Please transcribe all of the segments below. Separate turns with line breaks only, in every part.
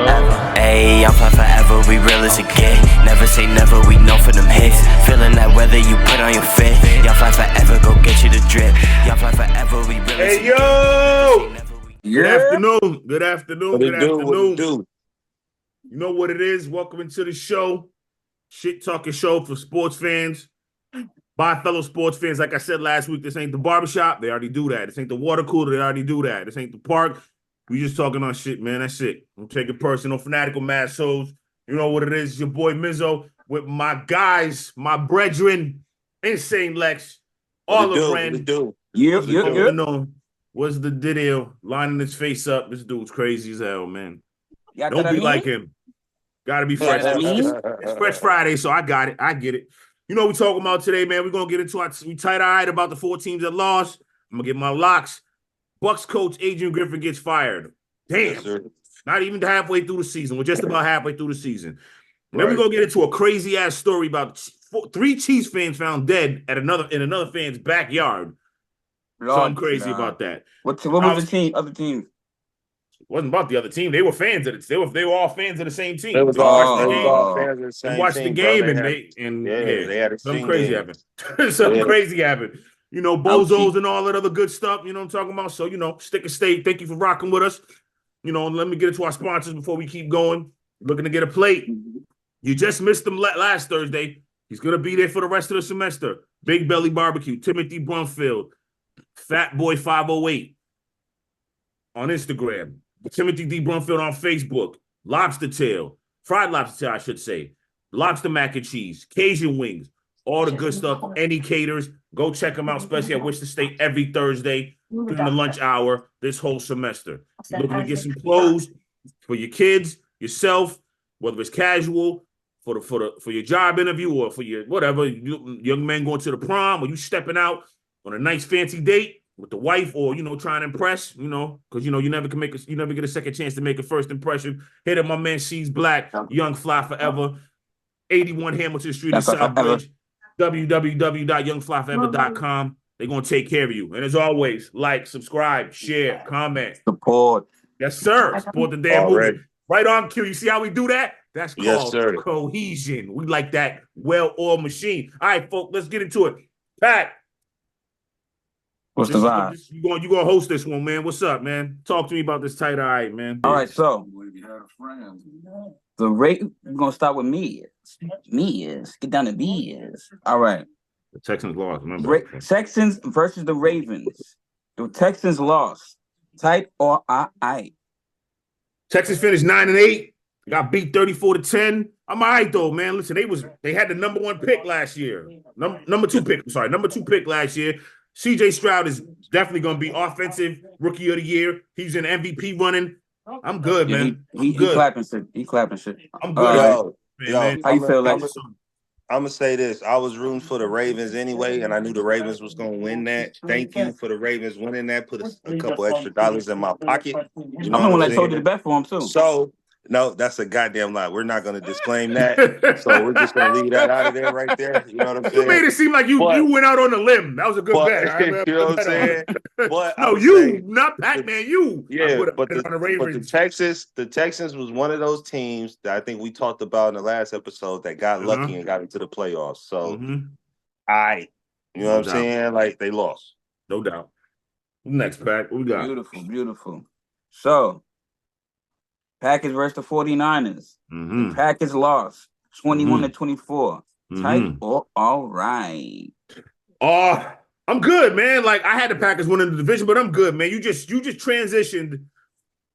forever. Ayy, I'm fly forever, we real as it get. Never say never, we know for them hits. Feeling that weather you put on your fit. Y'all fly forever, go get you the drip. Y'all fly forever, we real as it get.
Hey, yo! Good
Yeah.
afternoon. Good afternoon.
What
Good
it do? What
afternoon.
it do?
You know what it is. Welcome into the show. Shit talking show for sports fans. By fellow sports fans, like I said last week, this ain't the barbershop. They already do that. This ain't the water cooler. They already do that. This ain't the park. We just talking on shit, man. That's it. Don't take it personal. Fanatical Massholes. You know what it is. It's your boy Mizzo with my guys, my brethren, Insane Lex, all the friend.
What it do?
Yep. What's the deal? Lining his face up. This dude's crazy as hell, man. Don't be like him. Gotta be fresh. It's Fresh Friday, so I got it. I get it. You know what we talking about today, man. We're going to get into we tight-eyed about the 4 teams that lost. I'm going to get my locks. Bucks coach Adrian Griffin gets fired. Damn. Yes, not even halfway through the season. We're just about halfway through the season. And then we're going to get into a crazy-ass story about 3 Chiefs fans found dead in another fan's backyard. Something crazy about that.
What was the team? Other team?
It wasn't about the other team. They were fans of it. They were all fans of the same team.
They was all fans of the same team.
Watched the game,
bro.
They had something crazy happened. Crazy happened. You know, bozos and all that other good stuff. You know what I'm talking about? So, you know, stick and stay. Thank you for rocking with us. You know, let me get into our sponsors before we keep going. Looking to get a plate. You just missed him last Thursday. He's going to be there for the rest of the semester. Big Belly Barbecue, Timothy Brumfield, Fat Boy 508 on Instagram. Timothy D. Brumfield on Facebook, Lobster Tail, Fried Lobster Tail, I should say, Lobster Mac and Cheese, Cajun Wings, all the good stuff. Any caters, go check them out, especially at Wichita State every Thursday during the lunch hour this whole semester. You're looking to get some clothes for your kids, yourself, whether it's casual, for your job interview or for your whatever, young man going to the prom or you stepping out on a nice fancy date with the wife, or trying to impress, because you never get a second chance to make a first impression. Hit up my man She's Black, Young Fly Forever, 81 Hamilton Street in Southbridge, www.youngflyforever.com. They're gonna take care of you. And as always, like, subscribe, share, comment,
support.
Yes, sir. Support the damn movement. Right on cue. You see how we do that? That's called cohesion. We like that well-oiled machine. All right, folks, let's get into it. Pat.
What's the vibe?
You gonna host this one, man. What's up, man? Talk to me about this tight-eye, man.
All right, so we're gonna start with me. Get down to Miz. All right.
The Texans lost. Remember?
Texans versus the Ravens. The Texans lost. Tight or I?
Texans finished 9-8. Got beat 34-10. I'm all right though, man. Listen, they had the number 1 pick last year. Number 2 pick. I'm sorry, number 2 pick last year. CJ Stroud is definitely going to be offensive rookie of the year. He's in MVP running. I'm good, man.
He clapping shit.
I'm good.
Man. How you feel, like?
I'm going to say this. I was rooting for the Ravens anyway, and I knew the Ravens was going to win that. Thank you for the Ravens winning that. Put a couple extra dollars in my pocket.
You know I'm the one that told you to bet for him, too.
So, no, that's a goddamn lie. We're not going to disclaim that. So we're just going to leave that out of there right there. You know what I'm saying?
You made it seem like you went out on a limb. That was a good bet.
You know what I'm saying? But
no, you, not Pac-Man, you.
Yeah, but the Texans was one of those teams that I think we talked about in the last episode that got lucky and got into the playoffs. So, you know what I'm saying? Like, they lost.
No doubt. Next, Pac, what we got?
Beautiful. So, Packers versus the 49ers. The Packers lost 21-24. Tight or all right?
I'm good, man. Like, I had the Packers winning the division, but I'm good, man. You just transitioned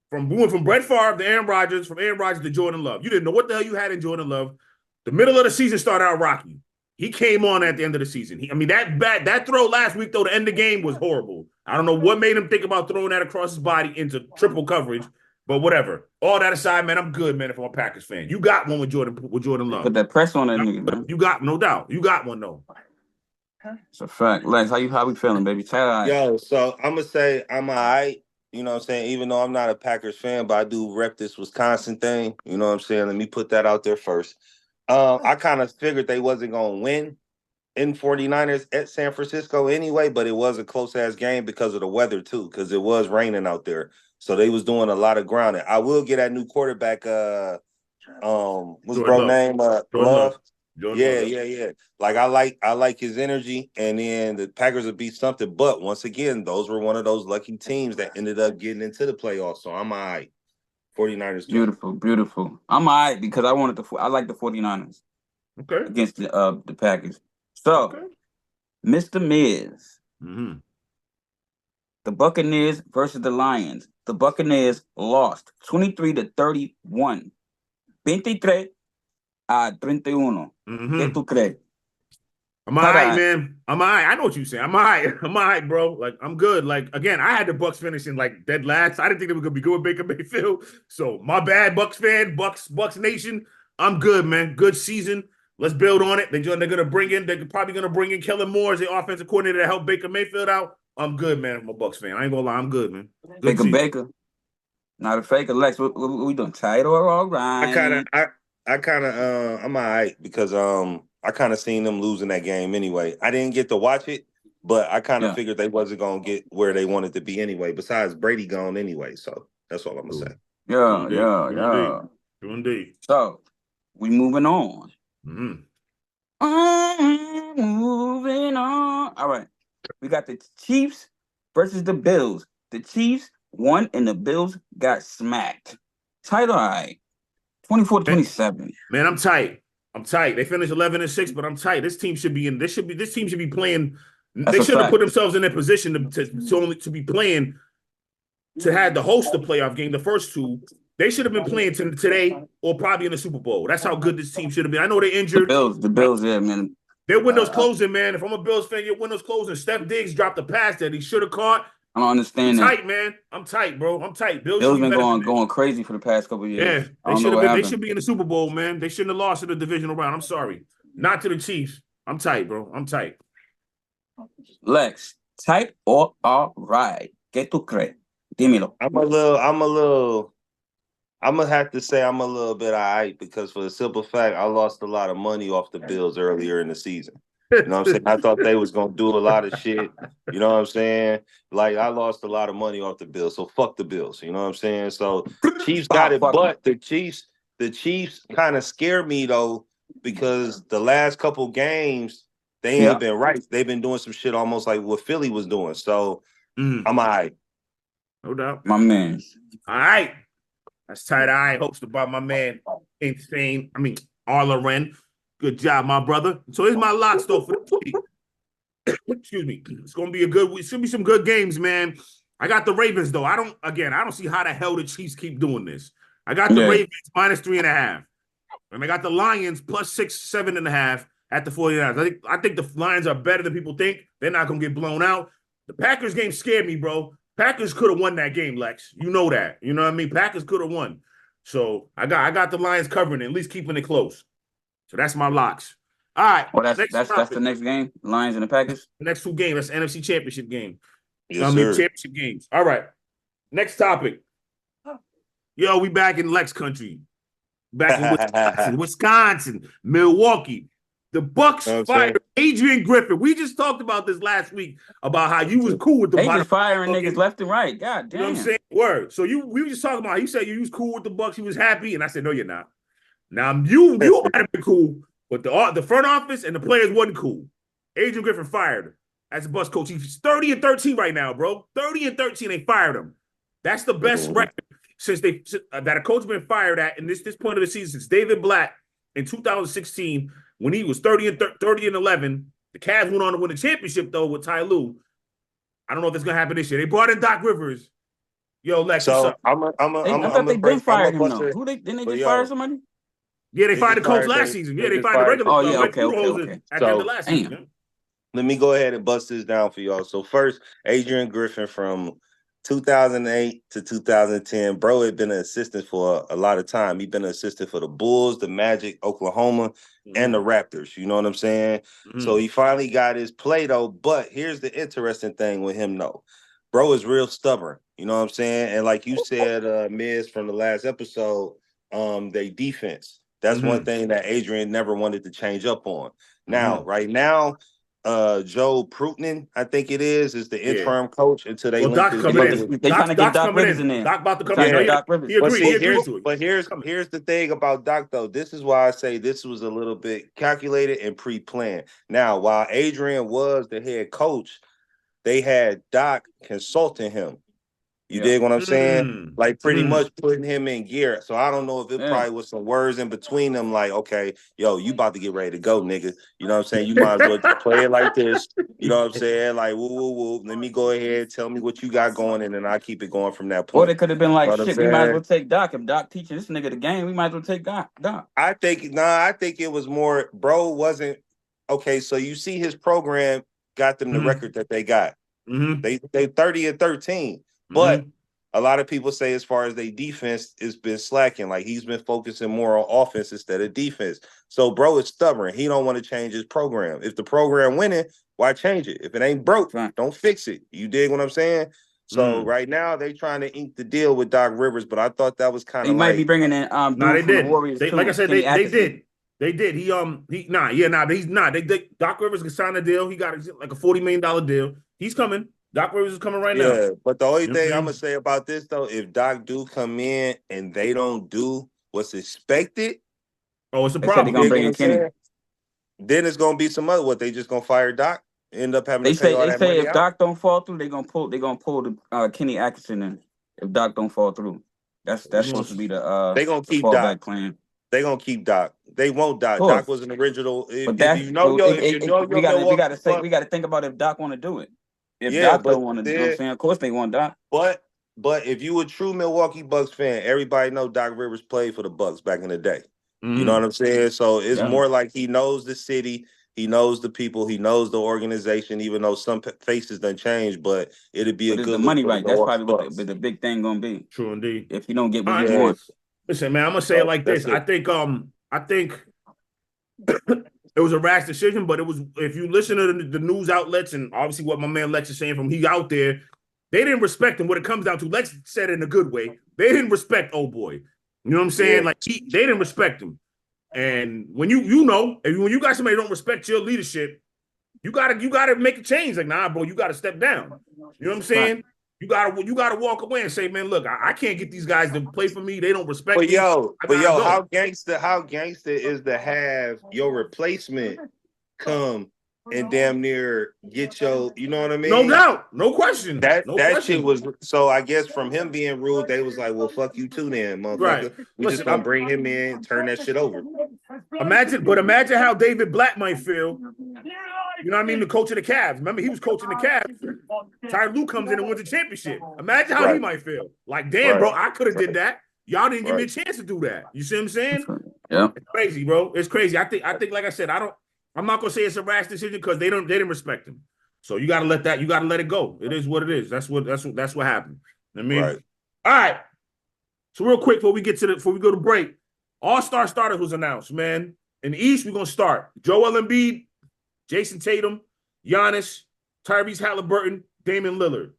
from Brett Favre to Aaron Rodgers, from Aaron Rodgers to Jordan Love. You didn't know what the hell you had in Jordan Love. The middle of the season started out rocky. He came on at the end of the season. That throw last week, though, to end the game was horrible. I don't know what made him think about throwing that across his body into triple coverage. But whatever. All that aside, man, I'm good, man, if I'm a Packers fan. You got one with Jordan Love.
Put that press on that nigga, man.
You got, no doubt. You got one, though.
It's a fact. Lex, how we feeling, baby?
Yo, so I'm going to say I'm all right. You know what I'm saying? Even though I'm not a Packers fan, but I do rep this Wisconsin thing. You know what I'm saying? Let me put that out there first. I kind of figured they wasn't going to win in 49ers at San Francisco anyway, but it was a close-ass game because of the weather, too, because it was raining out there. So they was doing a lot of grounding. I will get that new quarterback. What's
Jordan
bro
Love.
name?
Jordan
Love.
Love. Jordan Love.
Yeah. Like I like his energy, and then the Packers will beat something. But once again, those were one of those lucky teams that ended up getting into the playoffs. So I'm all right. 49ers.
Beautiful. I'm all right because I like the 49ers.
Okay.
Against the Packers. So,
Okay.
Mr. Miz.
Mm-hmm.
The Buccaneers versus the Lions. The Buccaneers lost 23-31. 23-31. ¿Qué tú crees?
I'm all right, man. I'm all right. I know what you're saying. I'm all right. I'm all right, bro. Like, I'm good. Like, again, I had the Bucks finishing like dead last. I didn't think they were gonna be good with Baker Mayfield. So my bad, Bucks fan, Bucks Nation. I'm good, man. Good season. Let's build on it. They're probably gonna bring in Kellen Moore as the offensive coordinator to help Baker Mayfield out. I'm good, man. I'm a Bucks fan. I ain't gonna lie. I'm good, man. Good
Baker. Not a faker. Lex, what we doing? Tight or all right?
I kind of I'm all right because I kind of seen them losing that game anyway. I didn't get to watch it, but I kind of figured they wasn't gonna get where they wanted to be anyway. Besides Brady gone anyway, so that's all I'm gonna say.
Yeah.
Indeed.
So we moving on.
Mm-hmm.
Moving on. All right. We got the Chiefs versus the Bills. The Chiefs won and the Bills got smacked. Tight or high? 24-27.
Man, I'm tight. They finished 11-6, but I'm tight. This team should be playing. They should have put themselves in their position to be playing to have the host the playoff game. The first two, they should have been playing today or probably in the Super Bowl. That's how good this team should have been. I know they're injured.
The Bills, yeah, man.
Their window's closing, man. If I'm a Bills fan, your window's closing. Steph Diggs dropped a pass that he should have caught.
I don't understand that.
Tight, man. I'm tight, bro. I'm tight.
Bills been going crazy for the past couple of years.
Yeah, they should be in the Super Bowl, man. They shouldn't have lost in the divisional round. I'm sorry. Not to the Chiefs. I'm tight, bro. I'm tight.
Lex, tight or all right? ¿Qué tú crees? Dímelo.
I'm gonna have to say I'm a little bit all right because for the simple fact I lost a lot of money off the Bills earlier in the season. You know what I'm saying? I thought they was gonna do a lot of shit. You know what I'm saying? Like I lost a lot of money off the Bills, so fuck the Bills. You know what I'm saying? So Chiefs got it, but the Chiefs kind of scare me though because the last couple games they ain't been right. They've been doing some shit almost like what Philly was doing. So I'm all right.
No doubt,
my man.
All right, that's tight. I hosted by my man, Insane. Arla Wren. Good job, my brother. So here's my locks though for the week. Excuse me. It's gonna be it should be some good games, man. I got the Ravens though. I don't see how the hell the Chiefs keep doing this. I got the Ravens -3.5. And I got the Lions +6, 7.5 at the 49ers. I think the Lions are better than people think. They're not gonna get blown out. The Packers game scared me, bro. Packers could have won that game, Lex. You know that. You know what I mean? Packers could have won. So I got the Lions covering it, at least keeping it close. So that's my locks. All right.
Well, that's the next game. Lions and the Packers.
The next two games. That's the NFC Championship game.
Yes, sir.
Championship games. All right. Next topic. Yo, we back in Lex country. Back in Wisconsin, Milwaukee. The Bucks fired Adrian Griffin. We just talked about this last week about how you was cool with the
Bucks. They just firing niggas left and right. God damn.
You know what I'm saying? Word. So we were just talking about. You said you was cool with the Bucks. You was happy, and I said, no, you're not. Now you might have been cool, but the front office and the players wasn't cool. Adrian Griffin fired as a Bucks coach. He's 30-13 right now, bro. 30-13. They fired him. That's the best record that a coach been fired at in this point of the season since David Blatt in 2016 when he was 30-11. The Cavs went on to win the championship though with Ty Lue. I don't know if it's gonna happen this year. They brought in Doc Rivers. Yo, Lex.
So
I thought they did fire him though. Didn't they just fire somebody?
Yeah, they fired the coach last season. Yeah, they fired the regular.
Oh, yeah, okay.
At the end of last season.
Let me go ahead and bust this down for y'all. So first, Adrian Griffin from 2008 to 2010, bro had been an assistant for a lot of time. He'd been an assistant for the Bulls, the Magic, Oklahoma, and the Raptors. You know what I'm saying? So he finally got his play, though. But here's the interesting thing with him, though. Bro is real stubborn. You know what I'm saying? And like you said, Miz, from the last episode, they defense. That's one thing that Adrian never wanted to change up on. Now, right now, Joe Prutnin, I think it is the interim coach until they link
Doc
his
coming
deal.
in.
They trying to get Doc Rivers in there.
Doc about to come in.
Doc Rivers.
He agreed. He agreed to it.
But here's the thing about Doc though. This is why I say this was a little bit calculated and pre-planned. Now, while Adrian was the head coach, they had Doc consulting him. You dig what I'm saying? Like pretty much putting him in gear. So I don't know if it probably was some words in between them, like, okay, yo, you about to get ready to go, nigga. You know what I'm saying? You might as well just play it like this. You know what I'm saying? Like, woo, woo, woo. Let me go ahead, tell me what you got going, and then I keep it going from that point.
Or they could have been like, shit, we might as well take Doc. If Doc teaching this nigga the game, we might as well take Doc.
I think it was more, bro wasn't okay. So you see his program got them the record that they got. They 30-13. But a lot of people say as far as their defense has been slacking, like he's been focusing more on offense instead of defense. So bro is stubborn. He don't want to change his program. If the program winning, why change it? If it ain't broke, don't fix it. You dig what I'm saying? So right now they trying to ink the deal with Doc Rivers, but I thought that was kind of
might be bringing in
they did.
The Warriors too.
Like I said, they did. They did. He's not. Doc Rivers can sign a deal. He got like a $40 million deal. He's coming. Doc Rivers is coming right now.
Yeah, but the only thing I'm gonna say about this though, if Doc do come in and they don't do what's expected,
it's a problem.
They're gonna bring in Kenny.
Then it's gonna be some other. What, they just gonna fire Doc? End up having
they
to pay all
say
that money
if
out?
Doc don't fall through, they're gonna pull the Kenny Atkinson in. If Doc don't fall through, that's supposed to be the
they gonna keep
Doc
plan. They gonna keep Doc. They won't Doc. Doc was an original. We gotta
think about if Doc want to do it. If Doc don't want to do it, you know what I'm saying? Of course they want Doc.
But if you a true Milwaukee Bucks fan, everybody know Doc Rivers played for the Bucks back in the day. You know what I'm saying? So it's more like he knows the city, he knows the people, he knows the organization, even though some faces done change, but it'd be a good
money, right? That's probably what the big thing gonna be.
True indeed.
If you don't get what you want.
Listen, man, I'm gonna say it like this. I think it was a rash decision, but it was, if you listen to the news outlets and obviously what my man Lex is saying from he out there, they didn't respect him. What it comes down to, Lex said it in a good way. They didn't respect old boy. You know what I'm saying? Yeah. Like they didn't respect him. And when when you got somebody who don't respect your leadership, you gotta make a change. Like, nah, bro, you gotta step down. You know what I'm saying? Right. You gotta walk away and say, man, look, I can't get these guys to play for me. They don't respect me.
How gangster is to have your replacement come and damn near get your, you know what I mean?
No doubt, no question.
That shit was, so I guess from him being rude, they was like, well, fuck you too then, motherfucker. Right. We just gonna bring him in, turn that shit over.
Imagine how David Black might feel. You know what I mean? The coach of the Cavs. Remember, he was coaching the Cavs. Ty Lue comes in and wins the championship. Imagine how he might feel. Like, damn, bro, I could have did that. Y'all didn't give me a chance to do that. You see what I'm saying?
Yeah.
It's crazy, bro. It's crazy. I think, like I said, I'm not gonna say it's a rash decision because they didn't respect him. So you gotta let it go. It is what it is. That's what happened. I mean, all right. So real quick before we go to break, All-Star starters was announced, man. In the East, we're gonna start Joel Embiid, Jason Tatum, Giannis, Tyrese Halliburton, Damian Lillard.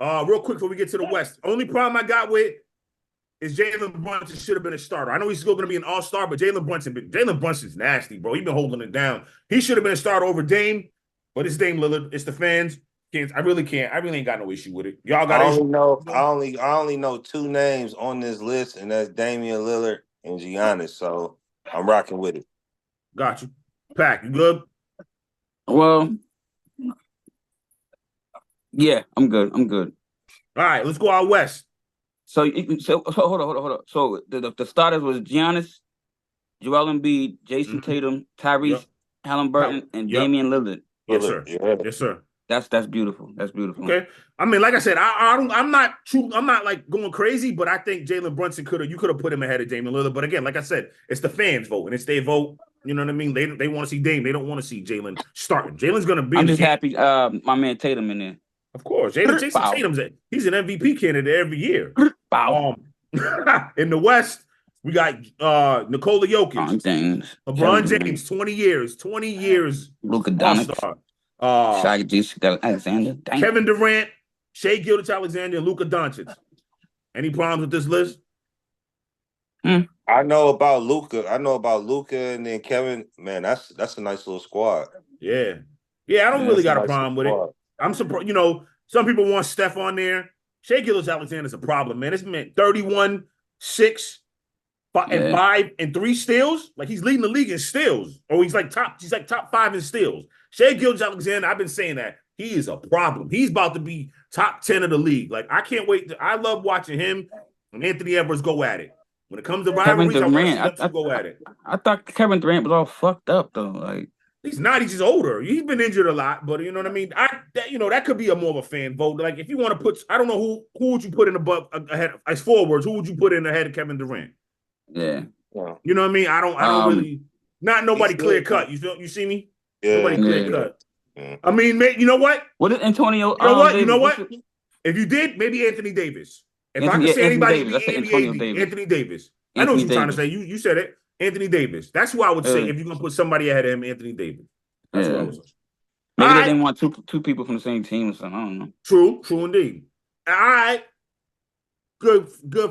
Real quick before we get to the West, only problem I got with is Jalen Brunson should have been a starter. I know he's still going to be an all-star, but Jalen Brunson's nasty, bro. He's been holding it down. He should have been a starter over Dame, but it's Dame Lillard. It's the fans. I really ain't got no issue with it. Y'all got
I only know two names on this list, and that's Damian Lillard and Giannis. So I'm rocking with it.
Got you. Pack, you good?
Well, yeah, I'm good. All
right, let's go out west.
So hold on. So the starters was Giannis, Joel Embiid, Jason Tatum, Tyrese Halliburton, and Damian Lillard.
Yes, sir. Yes, sir.
That's beautiful.
Okay. I mean, like I said, I'm not like going crazy, but I think Jalen Brunson you could have put him ahead of Damian Lillard. But again, like I said, it's the fans vote, and it's their vote. You know what I mean? They want to see Dame. They don't want to see Jalen starting. Jalen's gonna be.
I'm just happy my man Tatum in there.
Of course, Jason Tatum's he's an MVP candidate every year. In the West, we got Nikola Jokic, LeBron James, 20 years,
Luka Doncic, Alexander,
Kevin Durant, Shai Gilgeous-Alexander, and Luka Doncic. Any problems with this list?
I know about Luca. And then Kevin. Man, that's a nice little squad.
Yeah. Yeah, I don't really got a problem with it.
Squad.
I'm surprised, some people want Steph on there. Shea Gilgeous-Alexander's a problem, man. This man 31, 6, 5, and 5 and 3 steals. Like he's leading the league in steals. Or he's like top 5 in steals. Shea Gilgeous-Alexander, I've been saying that. He is a problem. He's about to be top 10 of the league. Like, I can't wait. I love watching him and Anthony Edwards go at it. When it comes to rivalries, I want to see them go at it.
I thought Kevin Durant was all fucked up though. Like
he's not. He's just older. He's been injured a lot, but you know what I mean. That could be a more of a fan vote. Like if you want to put, I don't know who would you put in ahead as forwards. Who would you put in ahead of Kevin Durant?
Yeah.
You know what I mean. I don't really. Not nobody clear cut. You see me?
Yeah.
Nobody clear cut. Yeah. I mean, you know what?
What is Antonio?
You know what? If you did, maybe Anthony Davis. If I could say anybody, Anthony Davis. I know what you're trying to say. You said it. Anthony Davis. That's who I would say if you're gonna put somebody ahead of him, Anthony Davis. That's what I would say.
Maybe they didn't want two people from the same team or something. I don't know.
True indeed. All right. Good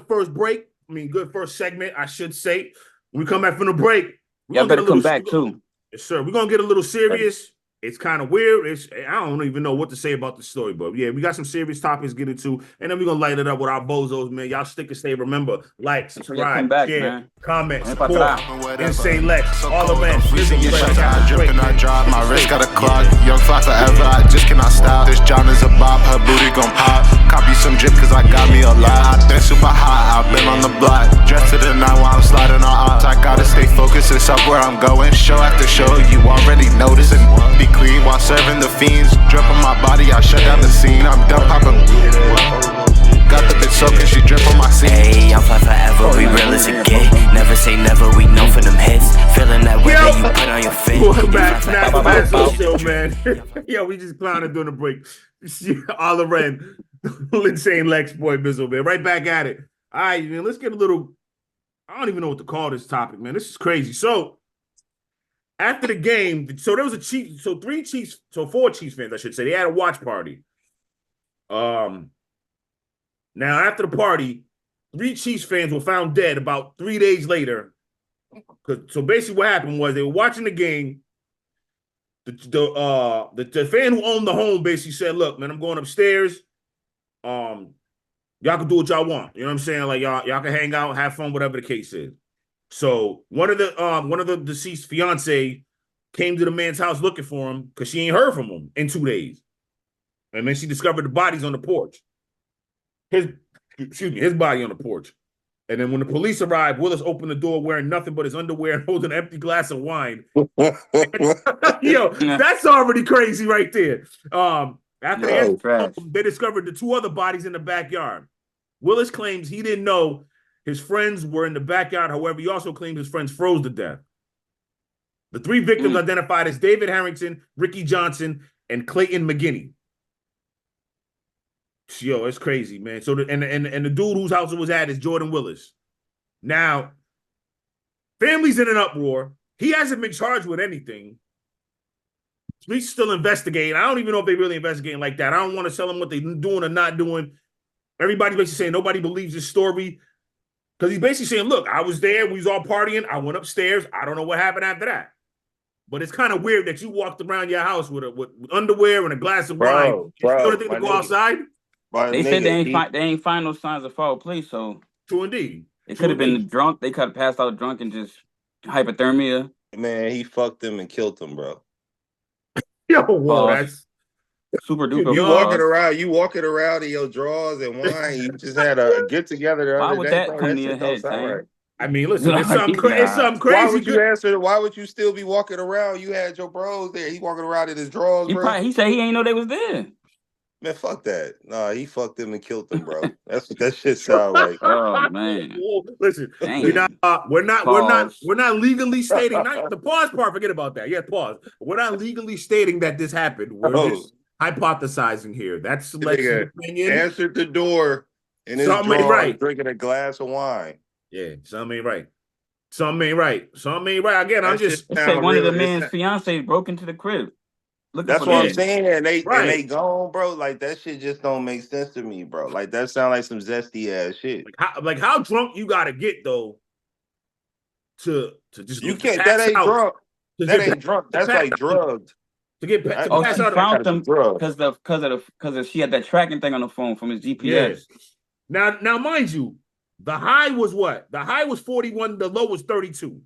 first break. I mean, good first segment, I should say. When we come back from the break,
y'all better come back too.
Yes, sir. We're gonna get a little serious. It's kind of weird. I don't even know what to say about the story, but yeah, we got some serious topics to get into, and then we're gonna light it up with our bozos, man. Y'all stick and stay. Remember, like, subscribe, share, comment, support, Insane Lex, all the men.
Dripping, I drop, my wrist got a clock. Young fly forever, I just cannot stop. This John is a bop, her booty gon' pop. Copy some drip, cause I got me a lot. I've been super hot, I've been on the block. Dressed to the night while I'm sliding on odds. I gotta stay focused, it's up where I'm going. Show after show, you already noticed. And be clean while serving the fiends. Drip on my body, I shut down the scene. I'm done popping. Got the bitch soaking, she drip on my scene.
Hey, I'm fly forever, we real as it get. Never say never, we know for them hits. Feeling that weather you put on your face.
Welcome back, Massholes show, man. Yo, we just clowning during the break. All around, Insane Lex, boy, Bizzle, man. Right back at it. All right, man, let's get a little, I don't even know what to call this topic, man. This is crazy. So, after the game, so there was four Chiefs fans, I should say. They had a watch party. Now, after the party, 3 Chiefs fans were found dead about 3 days later. So basically what happened was they were watching the game. The fan who owned the home basically said, look, man, I'm going upstairs. Y'all can do what y'all want. You know what I'm saying? Like y'all can hang out, have fun, whatever the case is. So one of the deceased fiance came to the man's house looking for him because she ain't heard from him in 2 days. And then she discovered the bodies on the porch. His body on the porch. And then when the police arrived, Willis opened the door wearing nothing but his underwear and holding an empty glass of wine. Yo, that's already crazy right there. After they discovered the 2 other bodies in the backyard. Willis claims he didn't know his friends were in the backyard. However, he also claimed his friends froze to death. The 3 victims identified as David Harrington, Ricky Johnson, and Clayton McGinney. Yo, it's crazy, man. So the dude whose house it was at is Jordan Willis. Now, family's in an uproar. He hasn't been charged with anything. He's still investigating. I don't even know if they really investigating like that. I don't want to tell them what they're doing or not doing. Everybody basically saying nobody believes his story. Because he's basically saying, look, I was there. We was all partying. I went upstairs. I don't know what happened after that. But it's kind of weird that you walked around your house with underwear and a glass of wine. You don't think to go outside?
They said they ain't find no signs of foul play, so
true indeed.
It could have been drunk. They could have passed out drunk and just hypothermia.
Man, he fucked them and killed them, bro.
Yo, well, that's
super duper.
You walking around in your drawers and wine. You just had a get together the other day.
Why would that come to your head, right?
I mean, listen, it's something crazy.
Why would you answer? Why would you still be walking around? You had your bros there. He walking around in his drawers, bro.
He said he ain't know they was there.
Man, fuck that. Nah, he fucked them and killed them, bro. That's what that shit sound like.
Oh man.
Listen, we're not legally stating the pause part, forget about that. Yeah, pause. We're not legally stating that this happened. We're just hypothesizing here. That's Lex's opinion.
Answered the door in his drawer, drinking a glass of wine.
Yeah, something ain't right. Something ain't right. Again, I'm just
saying one of the man's fiance broke into the crib.
That's what I'm saying. And they gone, bro. Like that shit just don't make sense to me, bro. Like that sound like some zesty ass shit.
Like how drunk you gotta get though to just
You
to
can't.
pass
That ain't
out.
drunk. That ain't drunk. That's like drugged.
To pass
she
out.
found them because she had that tracking thing on the phone from his GPS.
Yeah. Now, mind you, the high was what? The high was 41. The low was 32.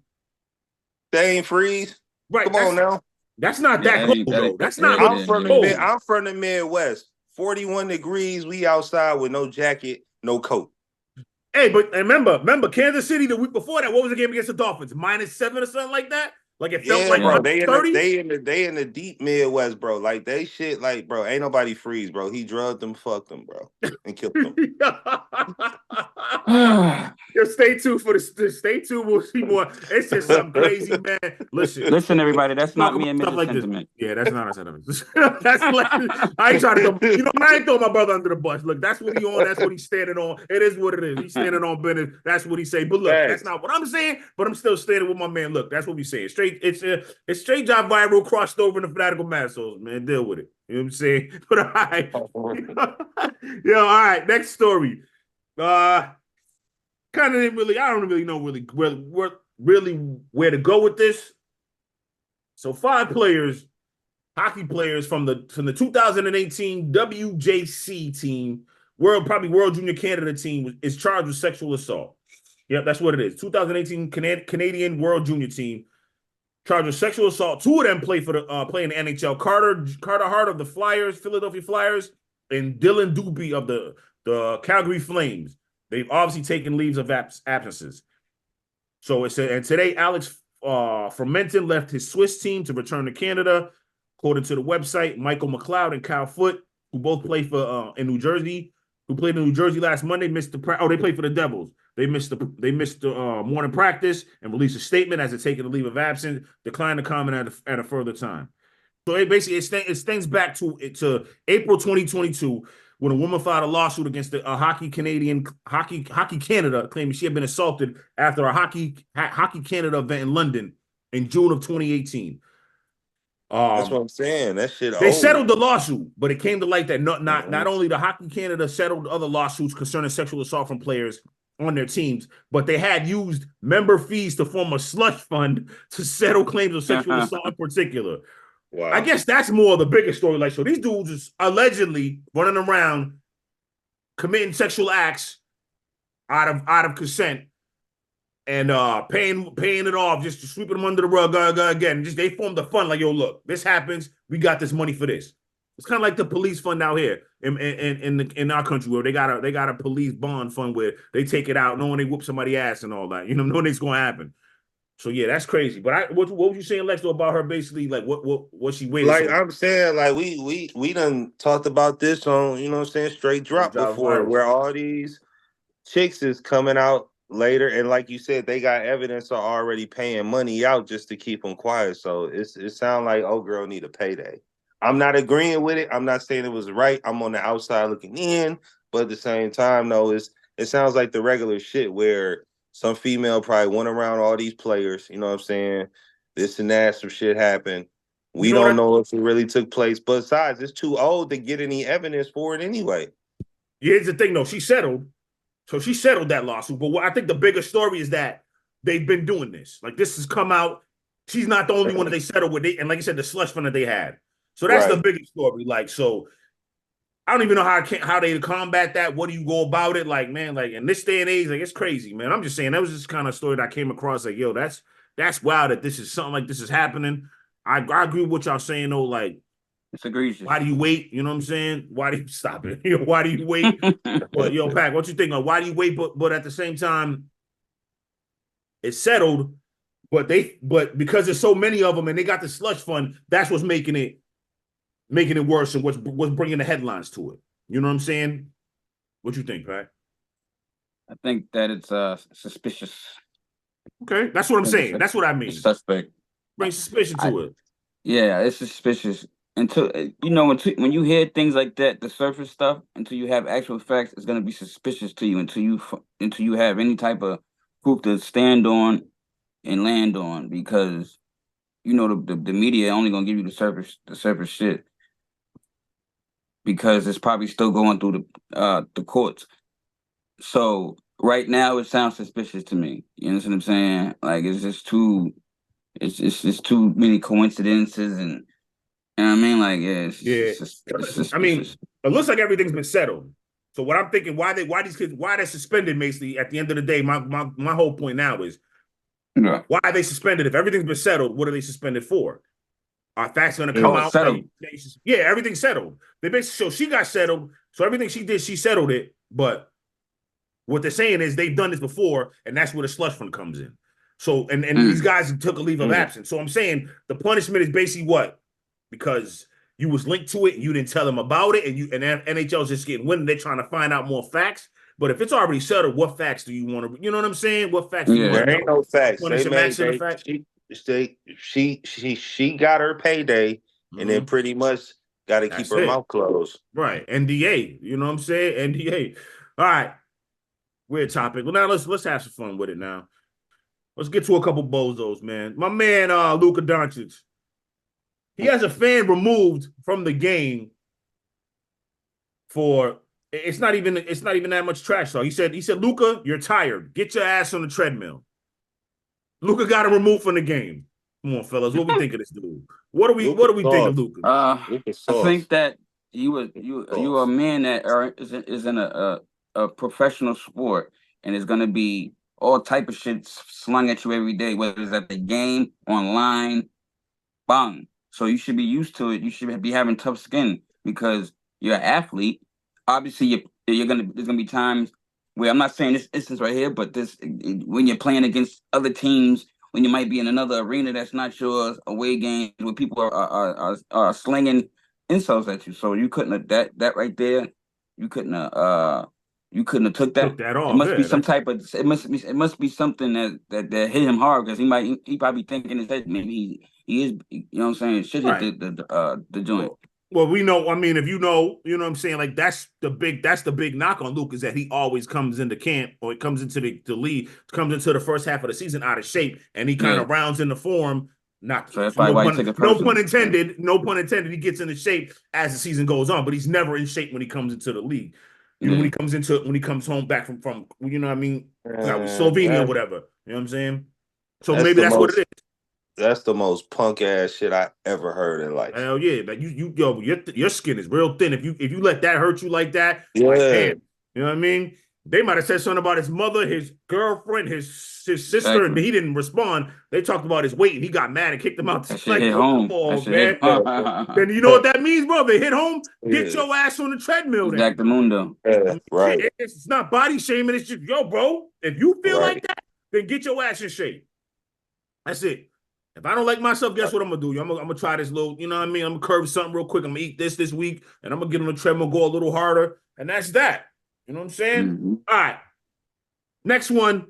They ain't freeze.
Right.
Come on now.
That's not that cold, though. That's not.
I'm from the Midwest. 41 degrees. We outside with no jacket, no coat.
Hey, but remember, Kansas City the week before that. What was the game against the Dolphins? -7 or something like that. Like it felt like
bro.
30.
They in the deep Midwest, bro. Like they shit, like bro. Ain't nobody freeze, bro. He drugged them, fucked them, bro, and killed them.
Yo, stay tuned for the stay tuned. We'll see more. It's just something crazy, man. Listen,
everybody. That's not me and
stuff
Mrs.
like
Sentiment.
This. Yeah, that's not our sentiment. That's like I ain't trying to throw, I ain't throw my brother under the bus. Look, that's what he on. That's what he's standing on. It is what it is. He's standing on business. That's what he say. But look, that's not what I'm saying. But I'm still standing with my man. Look, that's what we saying. It's straight job viral crossed over in the Fanatical Massholes, man. Deal with it. You know what I'm saying? But all right. Yo, all right. Next story. Kind of didn't really. I don't really know where to go with this. So 5 players, hockey players from the 2018 WJC team, World Junior Canada team, is charged with sexual assault. Yep, that's what it is. 2018 Canadian World Junior team charged with sexual assault. 2 of them play in the NHL. Carter Hart of the Philadelphia Flyers, and Dylan Doobie of the Calgary Flames. They've obviously taken leaves of absences. So it said, and today Alex Fermenton left his Swiss team to return to Canada. According to the website, Michael McLeod and Kyle Foote, who both play for in New Jersey, who played in New Jersey last Monday, missed the they played for the Devils. They missed the morning practice and released a statement as they're taking a leave of absence, declined to comment at a further time. So it extends back to April 2022. When a woman filed a lawsuit against the Hockey Canada, claiming she had been assaulted after a Hockey Canada event in London in June of 2018.
That's what I'm saying. That shit.
They settled the lawsuit, but it came to light that not only the Hockey Canada settled other lawsuits concerning sexual assault from players on their teams, but they had used member fees to form a slush fund to settle claims of sexual assault in particular. Wow. I guess that's more of the bigger story. Like, so these dudes is allegedly running around committing sexual acts out of consent and paying it off just to sweep them under the rug again. Just they formed a fund like, yo, look, this happens. We got this money for this. It's kind of like the police fund out here in our country where they got a police bond fund where they take it out knowing they whoop somebody's ass and all that. You know, knowing it's going to happen. So yeah, that's crazy. But what was you saying, Lex, about her basically like what she waited?
Like I'm saying, like we done talked about this on, you know what I'm saying, Straight Drop before, where all these chicks is coming out later, and like you said, they got evidence of already paying money out just to keep them quiet. So it sounds like old girl need a payday. I'm not agreeing with it. I'm not saying it was right. I'm on the outside looking in, but at the same time, though, it sounds like the regular shit where some female probably went around all these players, you know what I'm saying? This and that, some shit happened. We don't know if it really took place. But besides, it's too old to get any evidence for it anyway.
Here's the thing, though. She settled. So she settled that lawsuit. But I think the bigger story is that they've been doing this. Like, this has come out. She's not the only one that they settled with. And like you said, the slush fund that they had. So that's the biggest story. Like, so I don't even know how they combat that. What do you go about it? Like, man, like in this day and age, like it's crazy, man. I'm just saying that was just kind of story that I came across. Like, yo, that's wild that this is something like this is happening. I agree with what y'all saying though. Like,
it's egregious.
Why do you wait? You know what I'm saying? Why do you stop it? You know, why do you wait? But yo, Pac, what you think? Like, why do you wait? But at the same time, it's settled. But because there's so many of them and they got the slush fund, that's what's making it worse and what's bringing the headlines to it. You know what I'm saying? What you think, Pat?
I think that it's suspicious.
Okay, that's what I'm saying. That's what I mean.
Suspect.
Bring suspicion to it.
Yeah, it's suspicious. Until when you hear things like that, the surface stuff, until you have actual facts, it's gonna be suspicious to you until you have any type of proof to stand on and land on, because the media only gonna give you the surface shit, because it's probably still going through the courts. So right now it sounds suspicious to me. You understand what I'm saying? Like it's just too, it's just too many coincidences, and you know what I mean. Like it's
I mean,
suspicious.
it looks like everything's been settled. So what I'm thinking, why these kids, why they're suspended, basically, at the end of the day, my whole point now is
Yeah.
why are they suspended? If everything's been settled, what are they suspended for? Are facts going to come
Oh, it's
out?
settled.
Yeah, everything's settled. They basically, so she got settled. So everything she did, she settled it. But what they're saying is they've done this before, and that's where the slush fund comes in. So, and these guys took a leave of absence. So I'm saying the punishment is basically what? Because you was linked to it, and you didn't tell them about it, and NHL's just getting wind. They're trying to find out more facts. But if it's already settled, what facts do you want to? You know what I'm saying? What facts do you want to?
There ain't no facts.
Punish
They
them
made
action facts.
she got her payday, and then pretty much got to keep her mouth closed.
Right, NDA. You know what I'm saying? NDA. All right, weird topic. Well, now let's have some fun with it. Now, let's get to a couple bozos, man. My man, Luka Doncic. He has a fan removed from the game for it's not even that much trash talk. He said, Luka, you're tired. Get your ass on the treadmill. Luka got him removed from the game. Come on, fellas. What we think of this dude? What do we think of Luka?
I think that you are a man that is in a professional sport, and is going to be all type of shit slung at you every day, whether it's at the game, online, bang. So you should be used to it. You should be having tough skin because you're an athlete. Obviously, there's gonna be times where, I'm not saying this instance right here, but when you're playing against other teams, when you might be in another arena that's not yours, away games where people are slinging insults at you. So you couldn't have that right there. You couldn't have took that.
Took that off.
It must be some type of. It must be something that hit him hard, because he probably thinking in his head, maybe he is, you know what I'm saying, should hit the joint.
Well, we know. I mean, if you know what I'm saying. Like that's the big knock on Luke, is that he always comes into camp, or he comes into the league, comes into the first half of the season out of shape, and he kind of rounds into form. Not
so that's probably why he took it personal.
No pun intended. No pun intended. He gets into shape as the season goes on, but he's never in shape when he comes into the league. You know, when he comes home back from you know what I mean, Slovenia or whatever. You know what I'm saying? So maybe that's what it is.
That's the most punk ass shit I ever heard in life.
Hell yeah, man! Your skin is real thin. If you let that hurt you like that,
yeah,
like, damn, you know what I mean? They might have said something about his mother, his girlfriend, his sister, and he didn't respond. They talked about his weight, and he got mad and kicked him out.
Like, come on, man.
Then you know what that means, bro? If they hit home, get your ass on the treadmill.
Jack the Mundo.
Right.
It's not body shaming. It's just, yo, bro. If you feel like that, then get your ass in shape. That's it. If I don't like myself, guess what I'm gonna do? I'm gonna try this little, you know what I mean? I'm gonna curve something real quick. I'm gonna eat this week, and I'm gonna get on the treadmill, go a little harder, and that's that. You know what I'm saying?
Mm-hmm.
All right. Next one.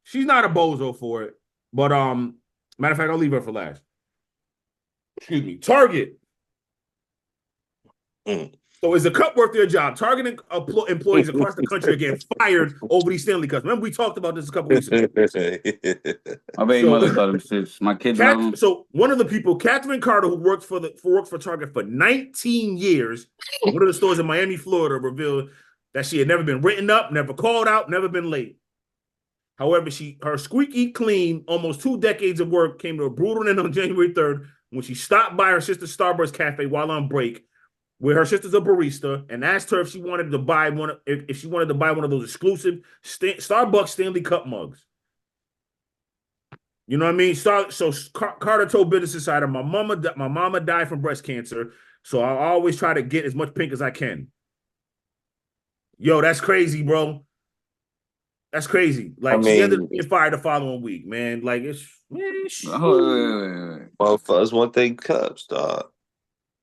She's not a bozo for it, but matter of fact, I'll leave her for last. Excuse me. Target. So is the cup worth their job? Target employees across the country are getting fired over these Stanley Cups. Remember, we talked about this a couple weeks ago.
My baby mother thought it was my kids.
So one of the people, Catherine Carter, who works for Target for 19 years, one of the stores in Miami, Florida, revealed that she had never been written up, never called out, never been late. However, her squeaky clean, almost 2 decades of work came to a brutal end on January 3rd when she stopped by her sister's Starbucks cafe while on break, where her sister's a barista, and asked her if she wanted to buy one of those exclusive Starbucks Stanley Cup mugs. You know what I mean? So Carter told Business Insider, my mama died from breast cancer, so I always try to get as much pink as I can. Yo, that's crazy, bro. That's crazy. Like, she ended up being fired the following week, man. Like,
well, first one thing cups, dog.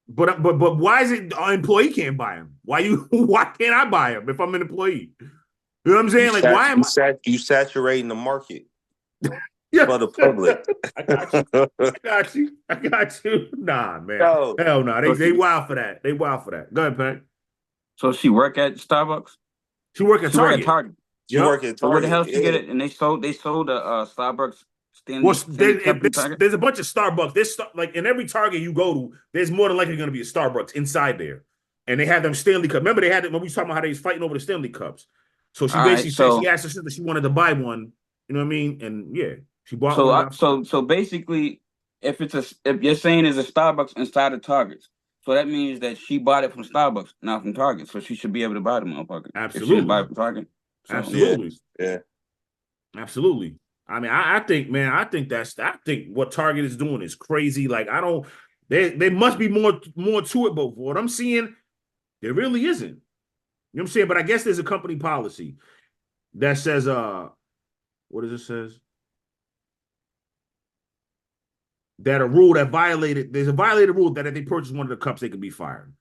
But why is it an employee can't buy them? Why can't I buy them if I'm an employee? You know what I'm saying? Like, why am
you saturating the market for the public?
I got you. Nah, man. No. Hell no. They wild for that. They wild for that. Go ahead, Pat.
So she work at Starbucks?
She work at Target.
She work at Target.
So where the hell she get it? And they sold a Starbucks Stanley.
Well, there's a bunch of Starbucks. There's like in every Target you go to, there's more than likely going to be a Starbucks inside there, and they have them Stanley Cups. Remember they had it when we was talking about how they was fighting over the Stanley Cups. So she basically said she asked her sister she wanted to buy one. You know what I mean? And yeah, she bought one.
So basically, if you're saying there's a Starbucks inside of Target, so that means that she bought it from Starbucks, not from Target. So she should be able to buy the motherfucker.
Absolutely.
If she buy it from Target. So,
Absolutely.
Yeah.
Absolutely. I mean, I think what Target is doing is crazy. Like, there must be more to it, but what I'm seeing, there really isn't. You know what I'm saying? But I guess there's a company policy that says, what does it says? That there's a violated rule that if they purchase one of the cups, they could be fired.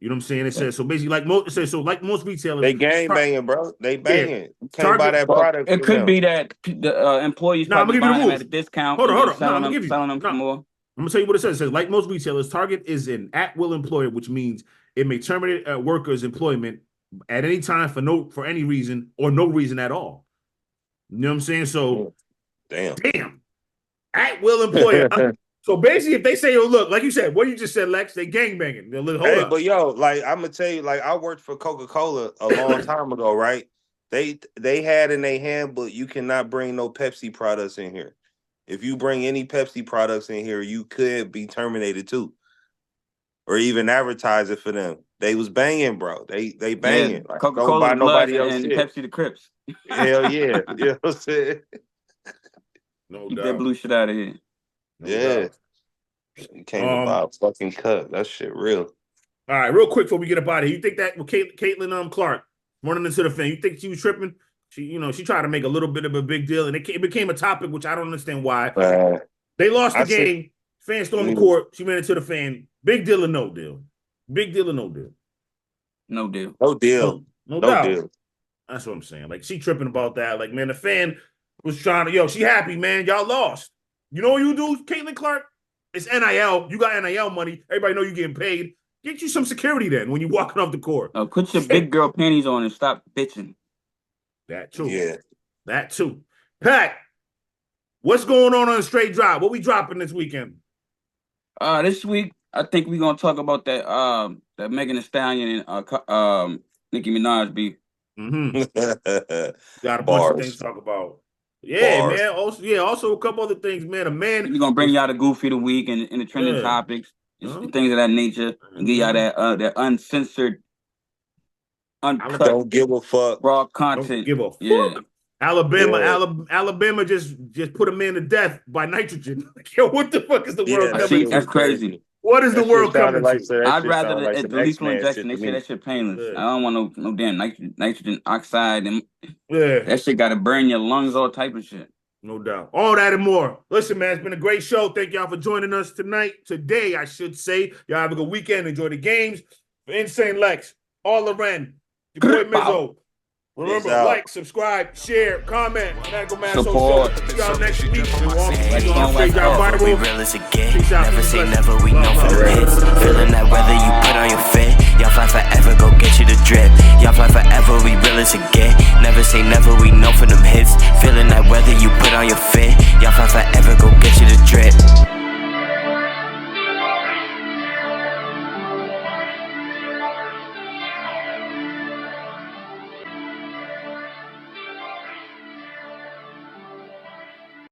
You know what I'm saying? It says, so basically, like most retailers,
they gang banging, bro. They banging. You can't buy that product.
It could be that the employees probably buying them at a discount.
Hold on.
Selling them for more.
I'm gonna tell you what it says. It says, like most retailers, Target is an at-will employer, which means it may terminate a worker's employment at any time for any reason or no reason at all. You know what I'm saying? So, damn, at-will employer. So basically, if they say, "Oh, look," like you said, what you just said, Lex, they gangbanging. Hold up.
But yo, like I'm gonna tell you, like I worked for Coca-Cola a long time ago, right? They had in their handbook, you cannot bring no Pepsi products in here. If you bring any Pepsi products in here, you could be terminated too, or even advertise it for them. They was banging, bro. They banging.
Like, Coca-Cola and Pepsi the Crips.
Hell yeah, you know what I'm saying?
No
Keep
doubt.
that blue shit out of here.
Yeah. You can't buy a fucking cup. That shit real.
All right, real quick before we get up out of here. You think that with Caitlin Clark running into the fan, you think she was tripping? She tried to make a little bit of a big deal, and it became a topic, which I don't understand why. They lost the game. Fans stormed the court. She ran into the fan. Big deal or no deal? Big deal or no deal?
No deal.
No deal.
No doubt. That's what I'm saying. Like, she tripping about that. Like, man, the fan was trying to, she happy, man. Y'all lost. You know what you do, Caitlin Clark? It's NIL. You got NIL money. Everybody know you getting paid. Get you some security then when you walking off the court.
Put your big girl panties on and stop bitching.
That too.
Yeah.
That too. Pat, what's going on the straight drop? What we dropping this weekend?
This week, I think we're gonna talk about that Megan Thee Stallion and Nicki Minaj beef.
Got a bunch of things to talk about. Yeah, man. Also a couple other things, man.
We're gonna bring y'all the Goofy of the week and the trending topics, things of that nature, and give y'all that uncensored, uncut,
don't give a fuck,
raw content.
Don't give a fuck.
Yeah.
Alabama just put a man to death by nitrogen. Yo, what the fuck is the world coming to?
That's crazy.
What is the world coming to?
I'd rather the lethal injection. They say that shit painless. Yeah. I don't want no damn nitrogen oxide. And that shit got to burn your lungs, all type of shit.
No doubt. All that and more. Listen, man, it's been a great show. Thank y'all for joining us today, I should say. Y'all have a good weekend. Enjoy the games. For Insane Lex, All Loren, your boy Mizzo. Remember, like, subscribe, share, comment. Fanatical
Support.
See y'all next week.
We real as it get. Never say never, we know for the hits. Feeling that weather you put on your fit. Y'all fly forever, go get you the drip. Y'all fly forever, we real as it get. Never say never, we know for them hits. Feeling that weather you put on your fit.